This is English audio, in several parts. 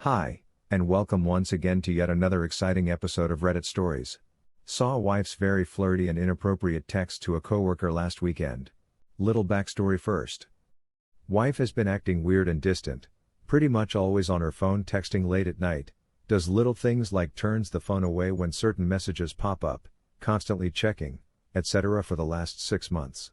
Hi, and welcome once again to yet another exciting episode of Reddit Stories. Saw wife's very flirty and inappropriate text to a coworker last weekend. Little backstory first. Wife has been acting weird and distant, pretty much always on her phone texting late at night, does little things like turns the phone away when certain messages pop up, constantly checking, etc. for the last 6 months.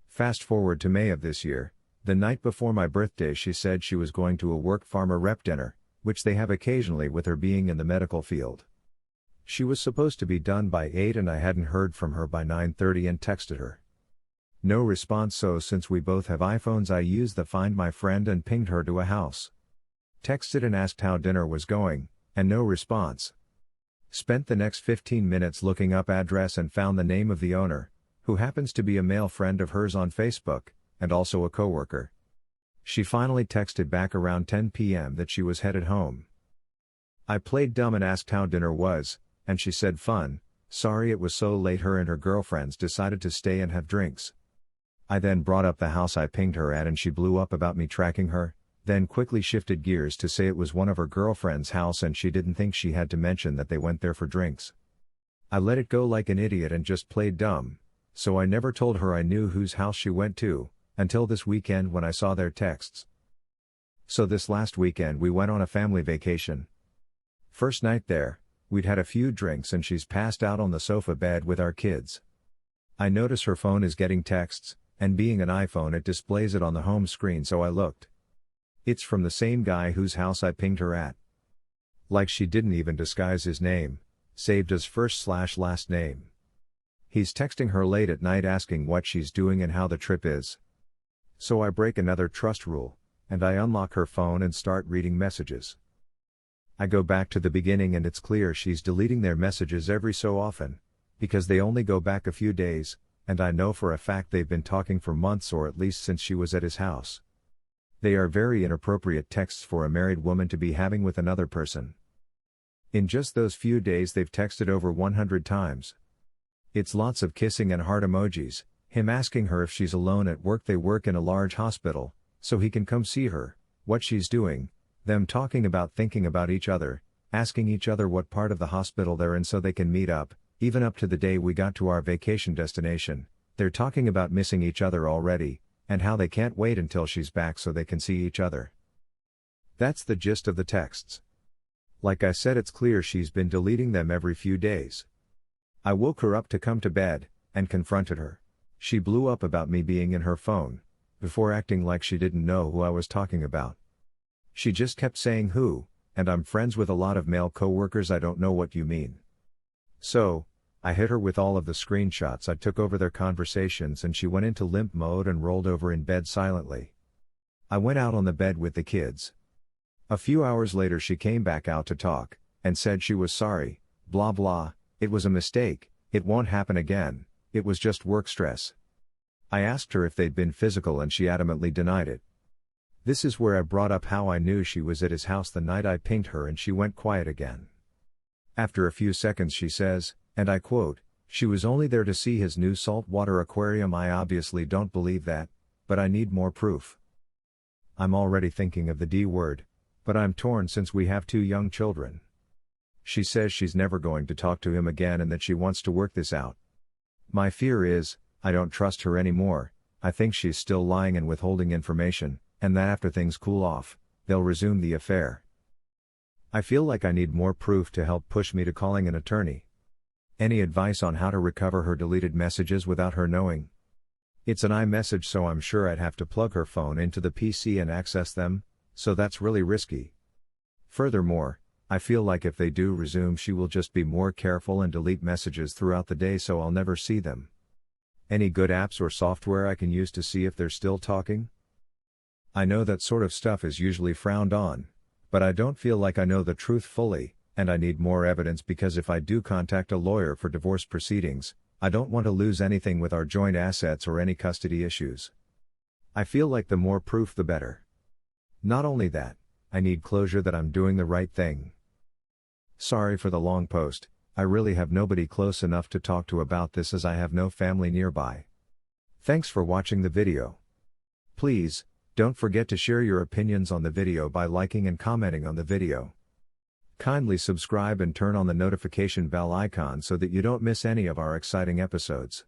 Fast forward to May of this year. The night before my birthday she said she was going to a work pharma rep dinner, which they have occasionally with her being in the medical field. She was supposed to be done by 8 and I hadn't heard from her by 9:30 and texted her. No response, so since we both have iPhones I used the Find My Friend and pinged her to a house. Texted and asked how dinner was going, and no response. Spent the next 15 minutes looking up address and found the name of the owner, who happens to be a male friend of hers on Facebook, and also a coworker. She finally texted back around 10 p.m. that she was headed home. I played dumb and asked how dinner was, and she said fun, sorry it was so late. Her and her girlfriends decided to stay and have drinks. I then brought up the house I pinged her at and she blew up about me tracking her, then quickly shifted gears to say it was one of her girlfriend's house and she didn't think she had to mention that they went there for drinks. I let it go like an idiot and just played dumb, so I never told her I knew whose house she went to, until this weekend when I saw their texts. So this last weekend we went on a family vacation. First night there, we'd had a few drinks and she's passed out on the sofa bed with our kids. I notice her phone is getting texts, and being an iPhone it displays it on the home screen, so I looked. It's from the same guy whose house I pinged her at. Like she didn't even disguise his name, saved as first/last name. He's texting her late at night asking what she's doing and how the trip is. So I break another trust rule, and I unlock her phone and start reading messages. I go back to the beginning and it's clear she's deleting their messages every so often, because they only go back a few days, and I know for a fact they've been talking for months or at least since she was at his house. They are very inappropriate texts for a married woman to be having with another person. In just those few days they've texted over 100 times. It's lots of kissing and heart emojis, him asking her if she's alone at work. They work in a large hospital, so he can come see her, what she's doing, them talking about thinking about each other, asking each other what part of the hospital they're in so they can meet up, even up to the day we got to our vacation destination. They're talking about missing each other already, and how they can't wait until she's back so they can see each other. That's the gist of the texts. Like I said, it's clear she's been deleting them every few days. I woke her up to come to bed, and confronted her. She blew up about me being in her phone, before acting like she didn't know who I was talking about. She just kept saying who, and I'm friends with a lot of male coworkers. I don't know what you mean. So, I hit her with all of the screenshots I took over their conversations and she went into limp mode and rolled over in bed silently. I went out on the bed with the kids. A few hours later she came back out to talk, and said she was sorry, blah blah, it was a mistake, it won't happen again. It was just work stress. I asked her if they'd been physical and she adamantly denied it. This is where I brought up how I knew she was at his house the night I pinged her and she went quiet again. After a few seconds she says, and I quote, she was only there to see his new saltwater aquarium. I obviously don't believe that, but I need more proof. I'm already thinking of the D word, but I'm torn since we have 2 young children. She says she's never going to talk to him again and that she wants to work this out. My fear is, I don't trust her anymore. I think she's still lying and withholding information, and that after things cool off, they'll resume the affair. I feel like I need more proof to help push me to calling an attorney. Any advice on how to recover her deleted messages without her knowing? It's an iMessage, so I'm sure I'd have to plug her phone into the PC and access them, so that's really risky. Furthermore, I feel like if they do resume she will just be more careful and delete messages throughout the day so I'll never see them. Any good apps or software I can use to see if they're still talking? I know that sort of stuff is usually frowned on, but I don't feel like I know the truth fully, and I need more evidence because if I do contact a lawyer for divorce proceedings, I don't want to lose anything with our joint assets or any custody issues. I feel like the more proof the better. Not only that, I need closure that I'm doing the right thing. Sorry for the long post, I really have nobody close enough to talk to about this as I have no family nearby. Thanks for watching the video. Please, Don't forget to share your opinions on the video by liking and commenting on the video. Kindly subscribe and turn on the notification bell icon so that you don't miss any of our exciting episodes.